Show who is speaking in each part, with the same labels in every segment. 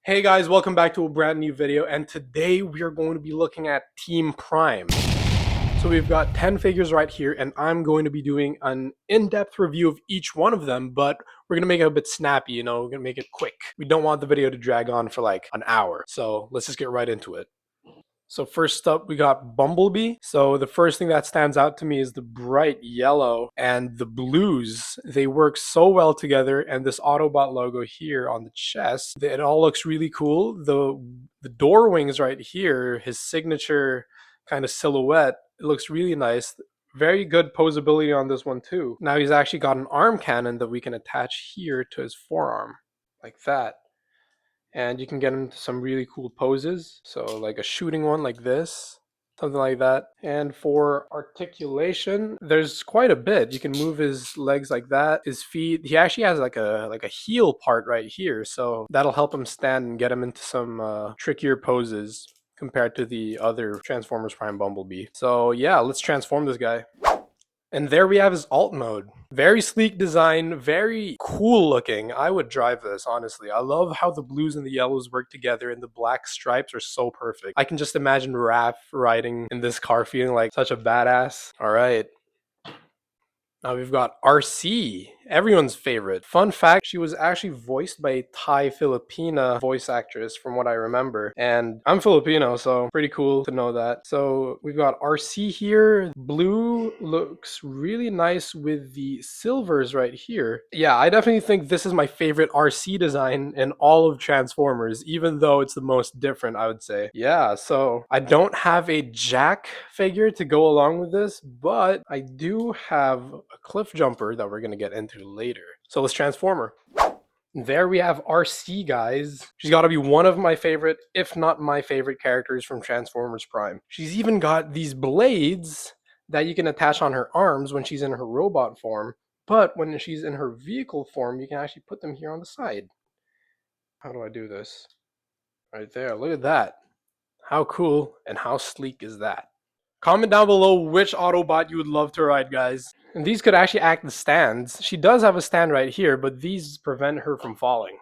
Speaker 1: Hey guys, welcome back to a brand new video, and today we are going to be looking at Team Prime. So we've got 10 figures right here, and I'm going to be doing an in-depth review of each one of them, but we're going to make it a bit snappy, we're going to make it quick. We don't want the video to drag on for like an hour, so let's just get right into it. So first up, we got Bumblebee. So the first thing that stands out to me is the bright yellow and the blues. They work so well together, and this Autobot logo here on the chest, it all looks really cool. The door wings right here, his signature kind of silhouette, it looks really nice. Very good posability on this one too. Now he's actually got an arm cannon that we can attach here to his forearm, like that. And you can get him to some really cool poses. So like a shooting one like this, something like that. And for articulation, there's quite a bit. You can move his legs like that, his feet. He actually has like a heel part right here, so that'll help him stand and get him into some trickier poses compared to the other Transformers Prime Bumblebee. So yeah, let's transform this guy. And there we have his alt mode. Very sleek design, very cool looking. I would drive this, honestly. I love how the blues and the yellows work together, and the black stripes are so perfect. I can just imagine Raph riding in this car feeling like such a badass. All right. Now we've got Arcee, everyone's favorite. Fun fact, she was actually voiced by a Thai Filipina voice actress from what I remember. And I'm Filipino, so pretty cool to know that. So we've got Arcee here. Blue looks really nice with the silvers right here. Yeah, I definitely think this is my favorite Arcee design in all of Transformers, even though it's the most different, I would say. Yeah, so I don't have a Jack figure to go along with this, but I do have a Cliffjumper that we're going to get into later. So let's transform her. There we have Arcee, guys. She's got to be one of my favorite, if not my favorite characters from Transformers Prime. She's even got these blades that you can attach on her arms when she's in her robot form, but when she's in her vehicle form, you can actually put them here on the side. How do I do this? Right there, look at that. How cool and how sleek is that? Comment down below which Autobot you would love to ride, guys. And these could actually act as stands. She does have a stand right here, but these prevent her from falling.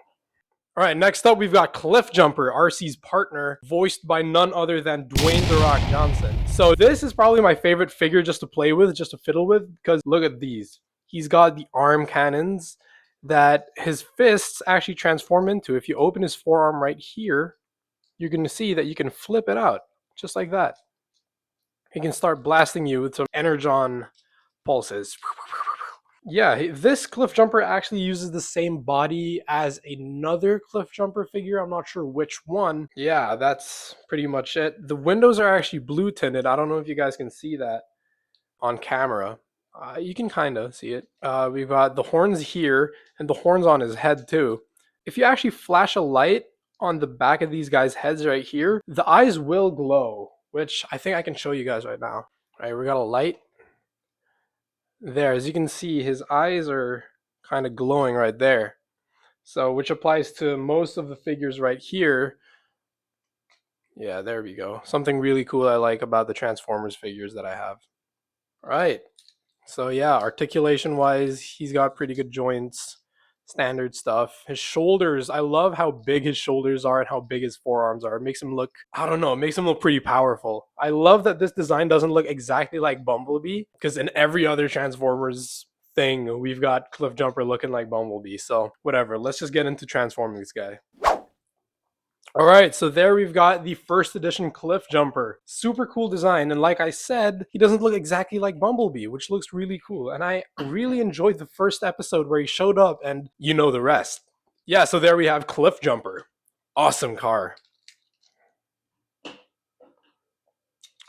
Speaker 1: Alright, next up we've got Cliffjumper, Arcee's partner, voiced by none other than Dwayne "The Rock" Johnson. So this is probably my favorite figure just to play with, just to fiddle with, because look at these. He's got the arm cannons that his fists actually transform into. If you open his forearm right here, you're going to see that you can flip it out, just like that. He can start blasting you with some energon pulses. Yeah, this Cliffjumper actually uses the same body as another Cliffjumper figure. I'm not sure which one. Yeah, that's pretty much it. The windows are actually blue tinted. I don't know if you guys can see that on camera. You can kind of see it. We've got the horns here and the horns on his head too. If you actually flash a light on the back of these guys' heads right here, the eyes will glow, which I think I can show you guys right now. All right, we got a light. There, as you can see, his eyes are kind of glowing right there. So, which applies to most of the figures right here. Yeah, there we go. Something really cool I like about the Transformers figures that I have. All right. So yeah, articulation wise, he's got pretty good joints, standard stuff. His shoulders, I love how big his shoulders are and how big his forearms are. It makes him look, I don't know, it makes him look pretty powerful. I love that this design doesn't look exactly like Bumblebee, because in every other Transformers thing, we've got Cliffjumper looking like Bumblebee. So whatever, let's just get into transforming this guy. All right, so there we've got the first edition Cliffjumper. Super cool design, and like I said, he doesn't look exactly like Bumblebee, which looks really cool. And I really enjoyed the first episode where he showed up, and you know the rest. Yeah, so there we have Cliffjumper. Awesome car.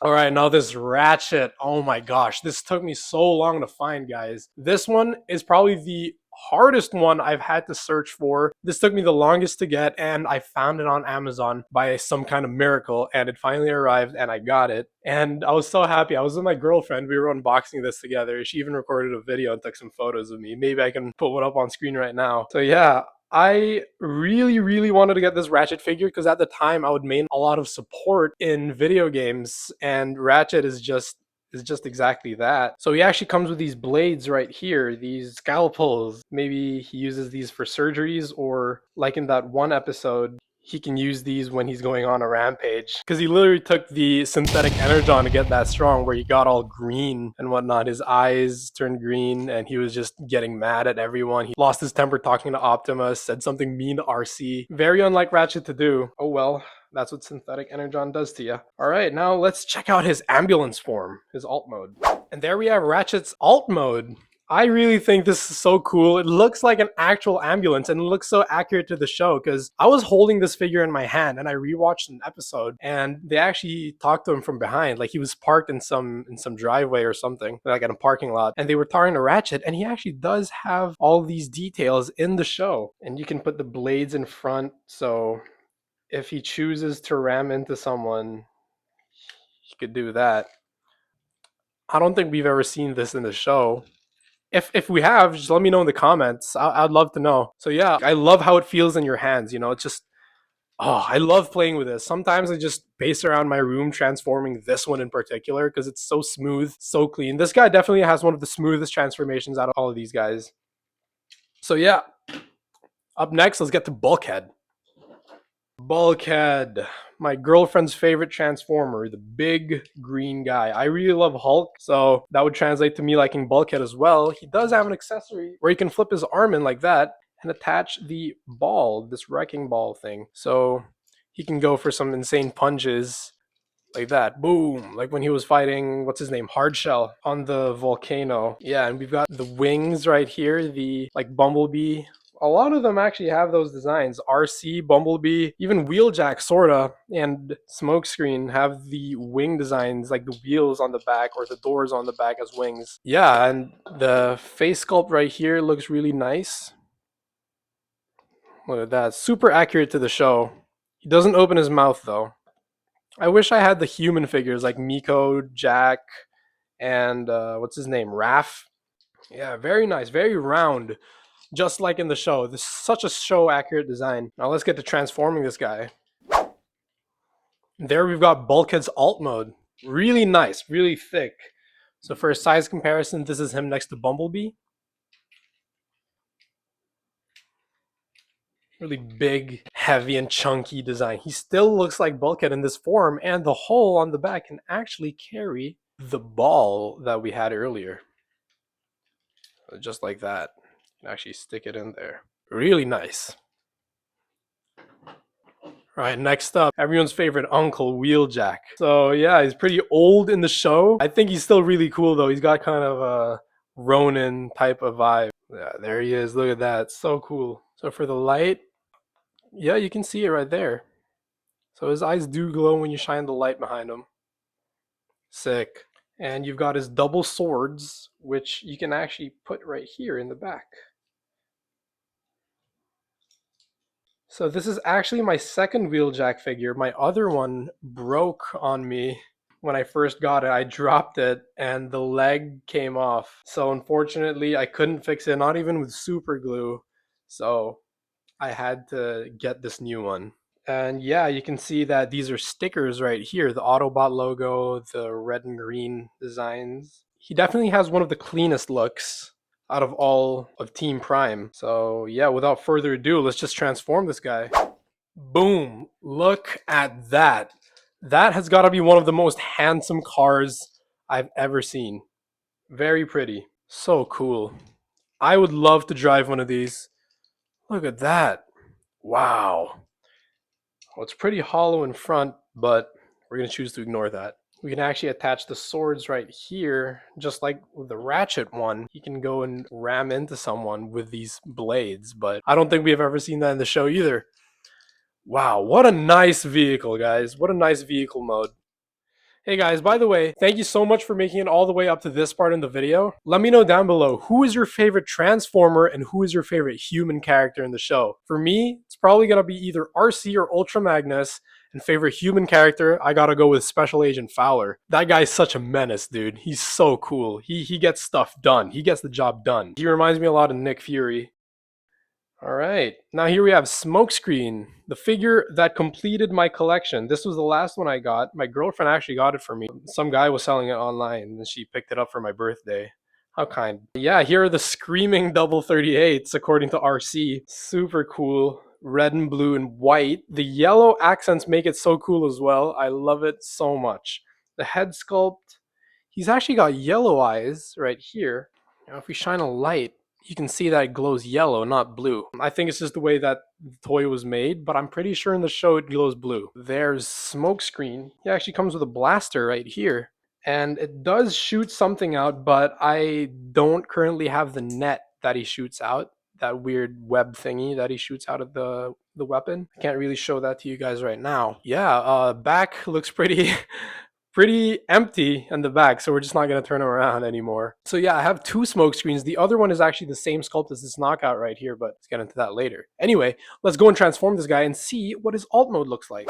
Speaker 1: All right, now this Ratchet. Oh my gosh, this took me so long to find, guys. This one is probably the hardest one I've had to search for. This took me the longest to get, and I found it on Amazon by some kind of miracle, and it finally arrived and I got it. And I was so happy. I was with my girlfriend. We were unboxing this together. She even recorded a video and took some photos of me. Maybe I can put one up on screen right now. So yeah, I really wanted to get this Ratchet figure because at the time I would main a lot of support in video games, and Ratchet is just exactly that. So he actually comes with these blades right here, these scalpels. Maybe he uses these for surgeries, or like in that one episode, he can use these when he's going on a rampage. Because he literally took the synthetic energon to get that strong, where he got all green and whatnot. His eyes turned green and he was just getting mad at everyone. He lost his temper talking to Optimus, said something mean to Arcee. Very unlike Ratchet to do. Oh well, that's what synthetic energon does to you. Alright, now let's check out his ambulance form, his alt mode. And there we have Ratchet's alt mode. I really think this is so cool. It looks like an actual ambulance and it looks so accurate to the show, because I was holding this figure in my hand and I rewatched an episode and they actually talked to him from behind. Like he was parked in some driveway or something, like in a parking lot, and they were talking to Ratchet, and he actually does have all these details in the show. And you can put the blades in front, so if he chooses to ram into someone, he could do that. I don't think we've ever seen this in the show. If we have, just let me know in the comments. I'd love to know. So yeah, I love how it feels in your hands. You know, it's just, oh, I love playing with this. Sometimes I just pace around my room transforming this one in particular because it's so smooth, so clean. This guy definitely has one of the smoothest transformations out of all of these guys. So yeah, up next, let's get to Bulkhead. Bulkhead, my girlfriend's favorite transformer, the big green guy. I really love Hulk, so that would translate to me liking Bulkhead as well. He does have an accessory where he can flip his arm in like that and attach the ball, this wrecking ball thing. So he can go for some insane punches like that. Boom. Like when he was fighting, what's his name? Hardshell on the volcano. Yeah, and we've got the wings right here, the like Bumblebee. A lot of them actually have those designs. Arcee, Bumblebee, even Wheeljack, sorta, and Smokescreen have the wing designs, like the wheels on the back or the doors on the back as wings. Yeah, and the face sculpt right here looks really nice. Look at that. Super accurate to the show. He doesn't open his mouth though. I wish I had the human figures like Miko, Jack, and what's his name? Raph. Yeah, very nice, very round. Just like in the show. This is such a show accurate design. Now let's get to transforming this guy. There we've got Bulkhead's alt mode. Really nice, really thick. So for a size comparison, this is him next to Bumblebee. Really big, heavy, and chunky design. He still looks like Bulkhead in this form, and the hole on the back can actually carry the ball that we had earlier. Just like that. Actually stick it in there. Really nice. Right, next up, everyone's favorite uncle, Wheeljack. So yeah, he's pretty old in the show. I think he's still really cool though. He's got kind of a Ronin type of vibe. Yeah, there he is. Look at that. So cool. So for the light, yeah, you can see it right there. So his eyes do glow when you shine the light behind him. Sick. And you've got his double swords, which you can actually put right here in the back. So this is actually my second Wheeljack figure. My other one broke on me when I first got it. I dropped it and the leg came off. So unfortunately, I couldn't fix it, not even with super glue. So I had to get this new one. And yeah, you can see that these are stickers right here. The Autobot logo, the red and green designs. He definitely has one of the cleanest looks out of all of Team Prime. So yeah, without further ado, let's just transform this guy. Boom, look at that. That has got to be one of the most handsome cars I've ever seen. Very pretty. So cool. I would love to drive one of these. Look at that. Wow. Well, it's pretty hollow in front, but we're going to choose to ignore that. We can actually attach the swords right here, just like with the Ratchet one. You can go and ram into someone with these blades, but I don't think we've ever seen that in the show either. Wow, what a nice vehicle, guys. What a nice vehicle mode. Hey guys, by the way, thank you so much for making it all the way up to this part in the video. Let me know down below, who is your favorite Transformer and who is your favorite human character in the show? For me, it's probably going to be either Arcee or Ultra Magnus, and favorite human character, I gotta go with Special Agent Fowler. That guy's such a menace, dude. He's so cool. He gets stuff done. He gets the job done. He reminds me a lot of Nick Fury. Alright, now here we have Smokescreen, the figure that completed my collection. This was the last one I got. My girlfriend actually got it for me. Some guy was selling it online and she picked it up for my birthday. How kind. Yeah, here are the screaming double 38s according to Arcee. Super cool. red and blue and white. The yellow accents make it so cool as well. I love it so much. The head sculpt, he's actually got yellow eyes right here. Now if we shine a light, you can see that it glows yellow, not blue. I think it's just the way that the toy was made, but I'm pretty sure in the show it glows blue. There's Smokescreen. He actually comes with a blaster right here. And it does shoot something out, but I don't currently have the net that he shoots out. That weird web thingy that he shoots out of the weapon. I can't really show that to you guys right now. Yeah, back looks pretty pretty empty in the back, so we're just not going to turn him around anymore. So yeah, I have two smoke screens. The other one is actually the same sculpt as this knockout right here, but let's get into that later. Anyway, let's go and transform this guy and see what his alt mode looks like.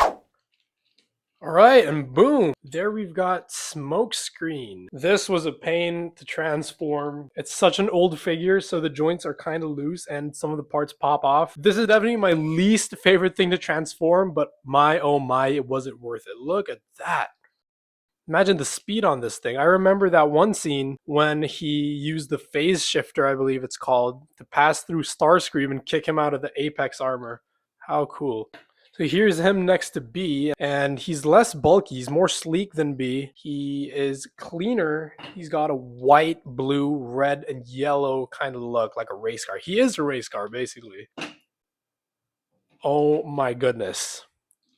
Speaker 1: Alright, and boom! There we've got Smokescreen. This was a pain to transform. It's such an old figure, so the joints are kind of loose and some of the parts pop off. This is definitely my least favorite thing to transform, but my oh my, it wasn't worth it. Look at that! Imagine the speed on this thing. I remember that one scene when he used the phase shifter, I believe it's called, to pass through Starscream and kick him out of the Apex armor. How cool. So here's him next to B, and he's less bulky. He's more sleek than B. He is cleaner. He's got a white, blue, red, and yellow kind of look, like a race car. He is a race car, basically. Oh my goodness.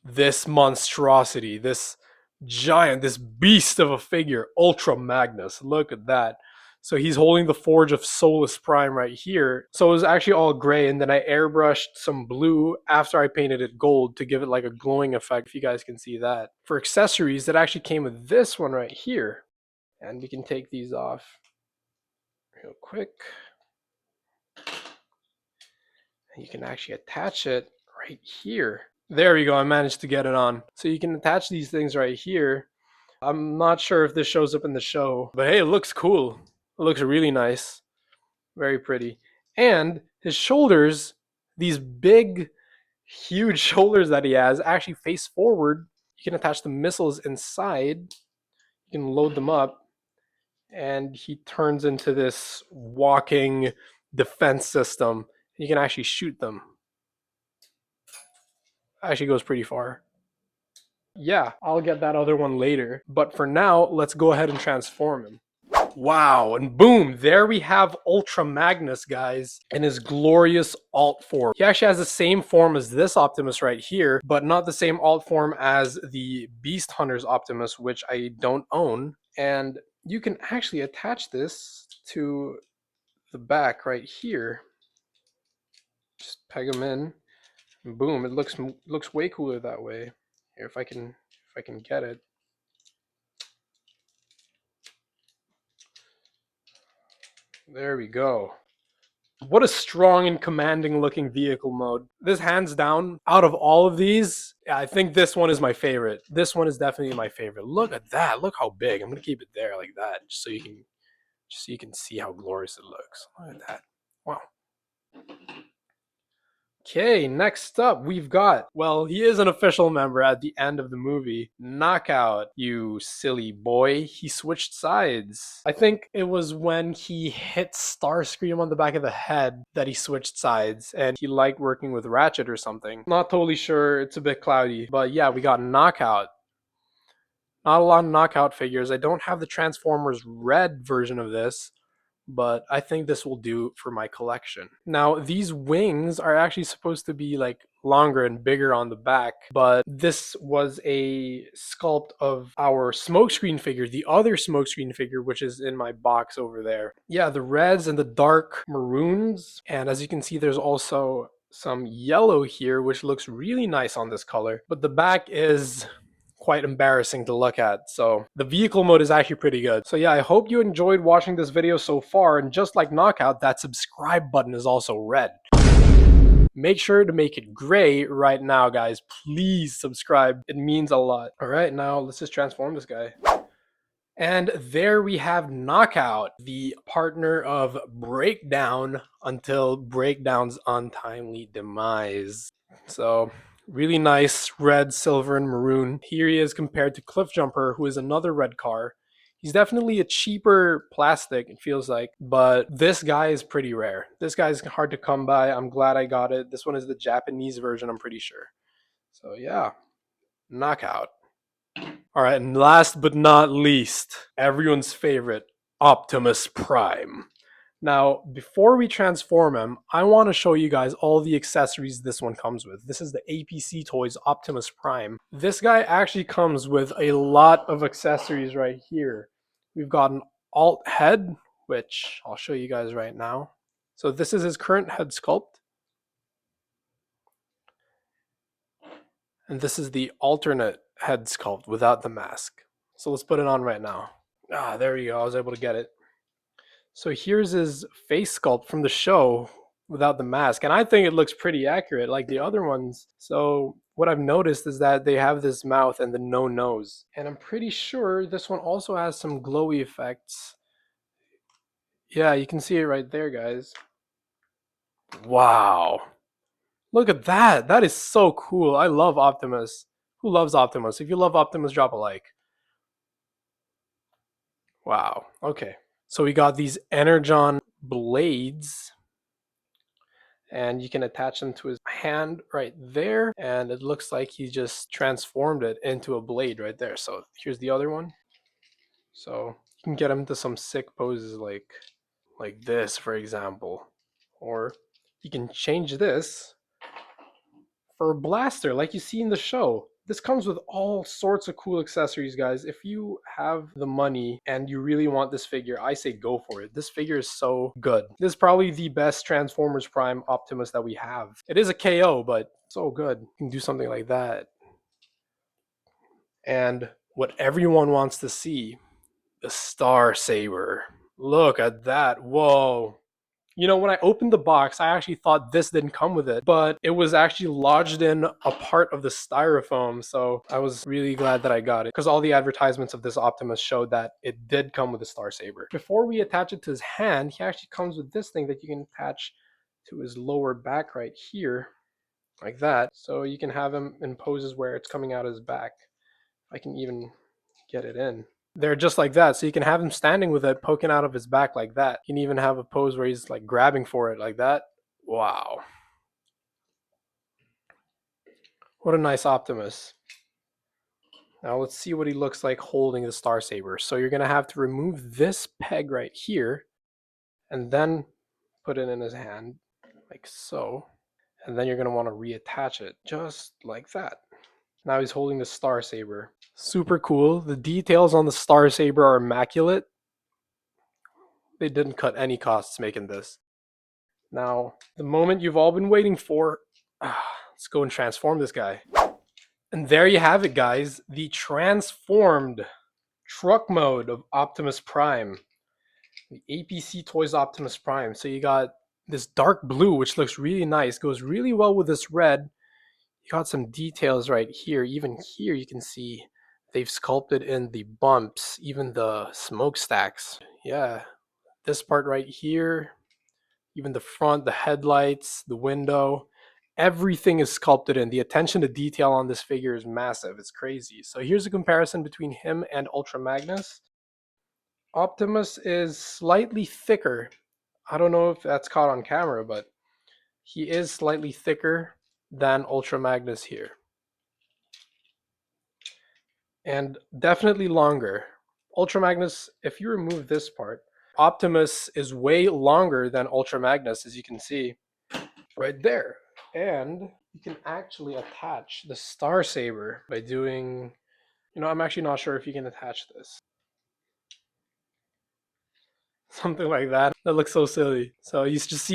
Speaker 1: This monstrosity, this giant, this beast of a figure, Ultra Magnus. Look at that. So he's holding the Forge of Solus Prime right here. So it was actually all gray, and then I airbrushed some blue after I painted it gold to give it like a glowing effect, if you guys can see that. For accessories, that actually came with this one right here. And we can take these off real quick. And you can actually attach it right here. There we go, I managed to get it on. So you can attach these things right here. I'm not sure if this shows up in the show, but hey, it looks cool. It looks really nice. Very pretty. And his shoulders, these big, huge shoulders that he has, actually face forward. You can attach the missiles inside. You can load them up. And he turns into this walking defense system. You can actually shoot them. Actually goes pretty far. Yeah, I'll get that other one later. But for now, let's go ahead and transform him. Wow, and boom, there we have Ultra Magnus, guys, in his glorious alt form. He actually has the same form as this Optimus right here, but not the same alt form as the Beast Hunters Optimus, which I don't own. And you can actually attach this to the back right here. Just peg them in, and boom, it looks way cooler that way. Here, if I can get it. There we go. What a strong and commanding looking vehicle mode. This hands down, out of all of these, I think this one is my favorite. This one is definitely my favorite. Look at that. Look how big. I'm gonna keep it there like that, just so you can see how glorious it looks. Look at that. Wow. Okay, next up we've got, well, he is an official member at the end of the movie. Knockout, you silly boy. He switched sides. I think it was when he hit Starscream on the back of the head that he switched sides, and he liked working with Ratchet or something. Not totally sure, it's a bit cloudy. But yeah, we got Knockout. Not a lot of Knockout figures. I don't have the Transformers Red version of this, but I think this will do for my collection. Now, these wings are actually supposed to be like longer and bigger on the back, but this was a sculpt of our Smokescreen figure, the other Smokescreen figure, which is in my box over there. Yeah, the reds and the dark maroons, and as you can see, there's also some yellow here, which looks really nice on this color, but the back is quite embarrassing to look at. So the vehicle mode is actually pretty good. So yeah, I hope you enjoyed watching this video so far, and just like Knockout, that subscribe button is also red. Make sure to make it gray right now, guys. Please subscribe. It means a lot. All right, now let's just transform this guy. And there we have Knockout, the partner of Breakdown until Breakdown's untimely demise. So really nice red, silver, and maroon. Here he is compared to Cliffjumper, who is another red car. He's definitely a cheaper plastic, it feels like, but this guy is pretty rare. This guy's hard to come by. I'm glad I got it. This one is the Japanese version, I'm pretty sure. So yeah, knockout. All right, and last but not least, everyone's favorite, Optimus Prime. Now, before we transform him, I want to show you guys all the accessories this one comes with. This is the APC Toys Optimus Prime. This guy actually comes with a lot of accessories right here. We've got an alt head, which I'll show you guys right now. So this is his current head sculpt. And this is the alternate head sculpt without the mask. So let's put it on right now. Ah, there we go. I was able to get it. So here's his face sculpt from the show without the mask. And I think it looks pretty accurate like the other ones. So what I've noticed is that they have this mouth and the no nose. And I'm pretty sure this one also has some glowy effects. Yeah, you can see it right there, guys. Wow. Look at that. That is so cool. I love Optimus. Who loves Optimus? If you love Optimus, drop a like. Wow. Okay. So we got these Energon blades, and you can attach them to his hand right there, and it looks like he just transformed it into a blade right there. So here's the other one. So you can get him to some sick poses like this, for example. Or you can change this for a blaster like you see in the show. This comes with all sorts of cool accessories, guys. If you have the money and you really want this figure, I say go for it. This figure is so good. This is probably the best Transformers Prime Optimus that we have. It is a KO, but so good. You can do something like that. And what everyone wants to see, the Star Saber. Look at that. Whoa. You know, when I opened the box, I actually thought this didn't come with it, but it was actually lodged in a part of the styrofoam, so I was really glad that I got it, because all the advertisements of this Optimus showed that it did come with a Star Saber. Before we attach it to his hand, he actually comes with this thing that you can attach to his lower back right here, like that, so you can have him in poses where it's coming out of his back. I can even get it in. They're just like that, so you can have him standing with it poking out of his back like that. You can even have a pose where he's like grabbing for it like that. Wow. What a nice Optimus. Now let's see what he looks like holding the Star Saber. So you're going to have to remove this peg right here and then put it in his hand like so. And then you're going to want to reattach it just like that. Now he's holding the Star Saber. Super cool. The details on the Star Saber are immaculate. They didn't cut any costs making this. Now, the moment you've all been waiting for, let's go and transform this guy. And there you have it, guys. The transformed truck mode of Optimus Prime. The APC Toys Optimus Prime. So you got this dark blue, which looks really nice. Goes really well with this red. You got some details right here. Even here you can see they've sculpted in the bumps, even the smokestacks. Yeah, this part right here, even the front, the headlights, the window, everything is sculpted in. The attention to detail on this figure is massive. It's crazy. So here's a comparison between him and Ultra Magnus. Optimus is slightly thicker. I don't know if that's caught on camera, but he is slightly thicker than Ultra Magnus here. And definitely longer. Ultra Magnus, if you remove this part, Optimus is way longer than Ultra Magnus, as you can see right there. And you can actually attach the Star Saber by doing, I'm actually not sure if you can attach this. Something like that. That looks so silly. So you just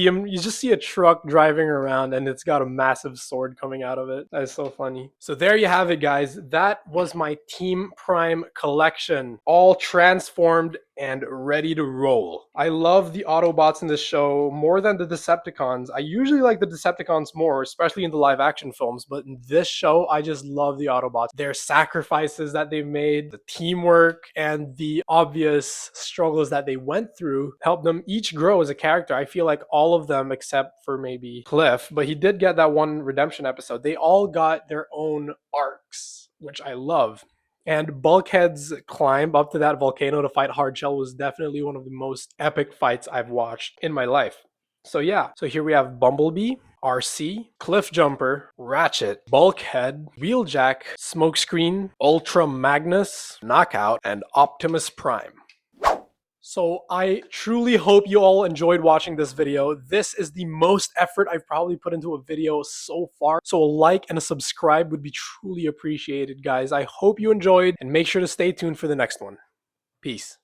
Speaker 1: see a truck driving around and it's got a massive sword coming out of it. That is so funny. So there you have it, guys. That was my Team Prime collection, all transformed and ready to roll. I love the Autobots in this show more than the Decepticons. I usually like the Decepticons more, especially in the live action films, but in this show, I just love the Autobots. Their sacrifices that they've made, the teamwork, and the obvious struggles that they went through helped them each grow as a character. I feel like all of them, except for maybe Cliff, but he did get that one redemption episode. They all got their own arcs, which I love. And Bulkhead's climb up to that volcano to fight Hardshell was definitely one of the most epic fights I've watched in my life. So yeah, so here we have Bumblebee, Arcee, Cliffjumper, Ratchet, Bulkhead, Wheeljack, Smokescreen, Ultra Magnus, Knockout, and Optimus Prime. So I truly hope you all enjoyed watching this video. This is the most effort I've probably put into a video so far. So a like and a subscribe would be truly appreciated, guys. I hope you enjoyed, and make sure to stay tuned for the next one. Peace.